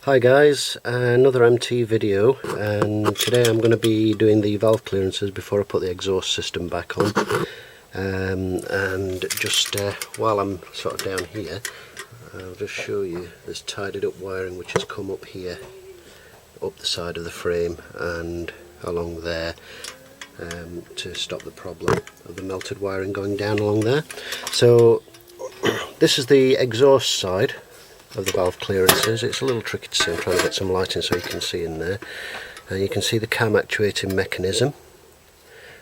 Hi guys, another MT video, and today I'm going to be doing the valve clearances before I put the exhaust system back on. And just while I'm sort of down here, I'll just show you there's tidied up wiring which has come up here, up the side of the frame and along there, to stop the problem of the melted wiring going down along there. So this is the exhaust side of the valve clearances. It's a little tricky to see. I'm trying to get some lighting so you can see in there. And you can see the cam actuating mechanism,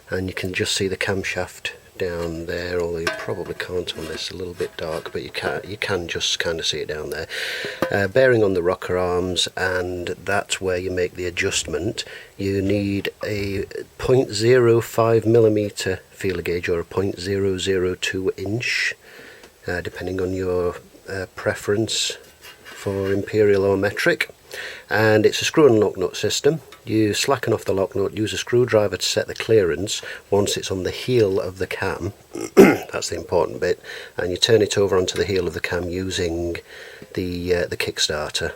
and you can just see the camshaft down there, although you probably can't on this, a little bit dark, but you can just kind of see it down there. Bearing on the rocker arms, and that's where you make the adjustment. You need a 0.05mm feeler gauge or a 0.002 inch, depending on your preference for imperial or metric, and it's a screw and lock nut system. You slacken off the lock nut, use a screwdriver to set the clearance once it's on the heel of the cam. That's the important bit, and you turn it over onto the heel of the cam using the Kickstarter,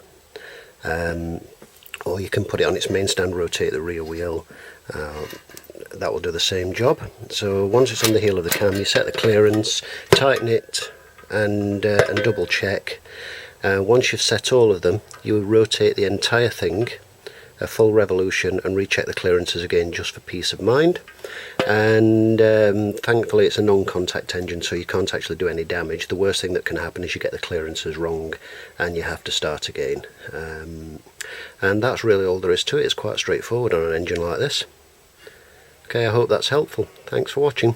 or you can put it on its main stand, rotate the rear wheel. That will do the same job. So once it's on the heel of the cam, you set the clearance, tighten it, and double check. Once you've set all of them, you rotate the entire thing a full revolution and recheck the clearances again, just for peace of mind. And thankfully it's a non-contact engine, so you can't actually do any damage. The worst thing that can happen is you get the clearances wrong and you have to start again. And that's really all there is to it. It's quite straightforward on an engine like this. Okay, I hope that's helpful. Thanks for watching.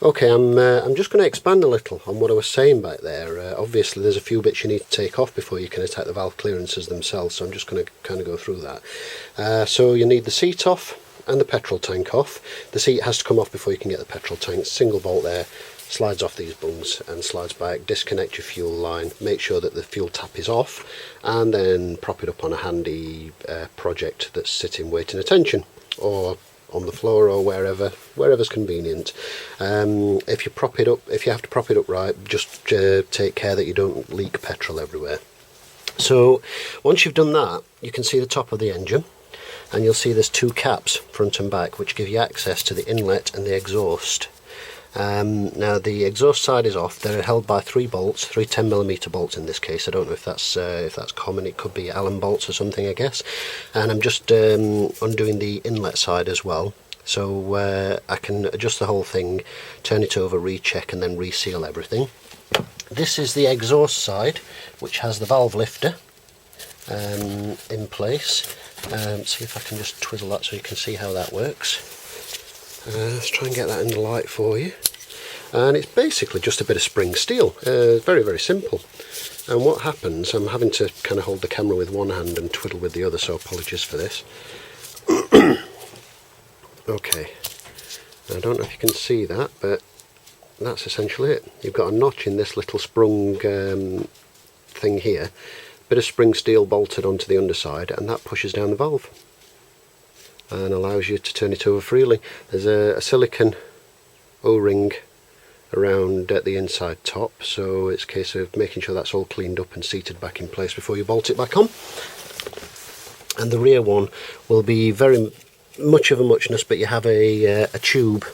Okay, I'm just going to expand a little on what I was saying back there. Obviously there's a few bits you need to take off before you can attack the valve clearances themselves, so I'm just going to kind of go through that. So you need the seat off and the petrol tank off. The seat has to come off before you can get the petrol tank. Single bolt there, slides off these bungs and slides back. Disconnect your fuel line, make sure that the fuel tap is off, and then prop it up on a handy project that's sitting waiting attention, or on the floor, or wherever's convenient. If you have to prop it up right, just take care that you don't leak petrol everywhere. So once you've done that, you can see the top of the engine, and you'll see there's two caps, front and back, which give you access to the inlet and the exhaust. Now the exhaust side is off. They're held by three bolts, three 10mm bolts in this case. I don't know if that's common. It could be Allen bolts or something, I guess. And I'm just undoing the inlet side as well, so I can adjust the whole thing, turn it over, recheck, and then reseal everything. This is the exhaust side, which has the valve lifter in place. See if I can just twizzle that so you can see how that works. Let's try and get that in the light for you. And it's basically just a bit of spring steel. Very, very simple. And what happens, I'm having to kind of hold the camera with one hand and twiddle with the other, so apologies for this. Okay, I don't know if you can see that, but that's essentially it. You've got a notch in this little sprung thing here, bit of spring steel bolted onto the underside, and that pushes down the valve and allows you to turn it over freely. There's a silicone O-ring around at the inside top, so it's a case of making sure that's all cleaned up and seated back in place before you bolt it back on. And the rear one will be very much of a muchness, but you have a tube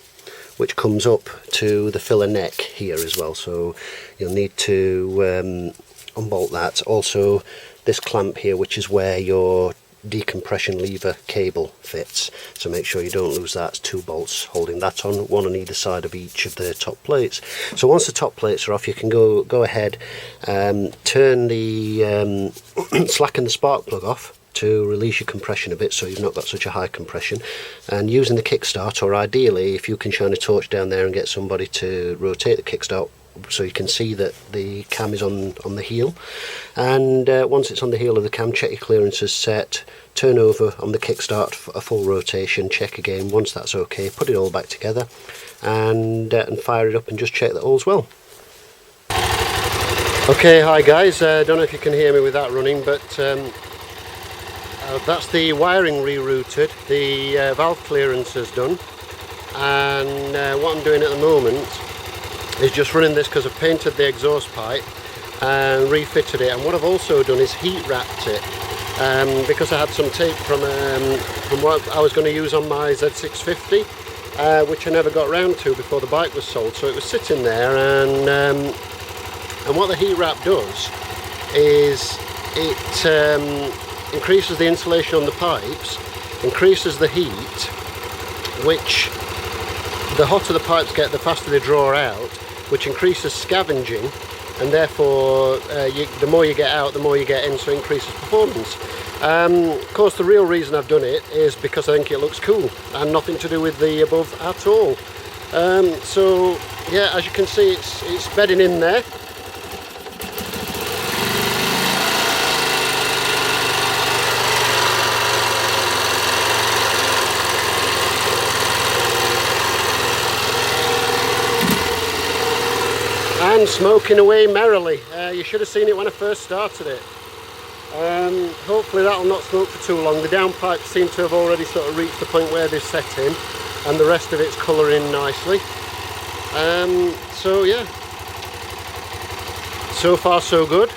which comes up to the filler neck here as well, so you'll need to unbolt that. Also this clamp here, which is where your decompression lever cable fits, so make sure you don't lose that. It's two bolts holding that on, one on either side of each of the top plates. So once the top plates are off, you can go ahead, turn the slacken the spark plug off to release your compression a bit, so you've not got such a high compression. And using the kickstart, or ideally if you can shine a torch down there and get somebody to rotate the kickstart so you can see that the cam is on the heel, and once it's on the heel of the cam, check your clearances set, turn over on the kickstart for a full rotation, check again. Once that's okay, put it all back together and fire it up and just check that all's well. Okay, hi guys, don't know if you can hear me with that running, but that's the wiring rerouted, the valve clearance is done, and what I'm doing at the moment is just running this because I've painted the exhaust pipe and refitted it. And what I've also done is heat wrapped it, because I had some tape from what I was going to use on my Z650, which I never got round to before the bike was sold. So it was sitting there, and what the heat wrap does is it increases the insulation on the pipes, increases the heat, which the hotter the pipes get, the faster they draw out, which increases scavenging, and therefore the more you get out, the more you get in, so it increases performance. Of course, the real reason I've done it is because I think it looks cool, and nothing to do with the above at all. So yeah, as you can see, it's bedding in there. And smoking away merrily. You should have seen it when I first started it. Hopefully that'll not smoke for too long. The downpipes seem to have already sort of reached the point where they've set in, and the rest of it's colouring nicely. So yeah, so far so good.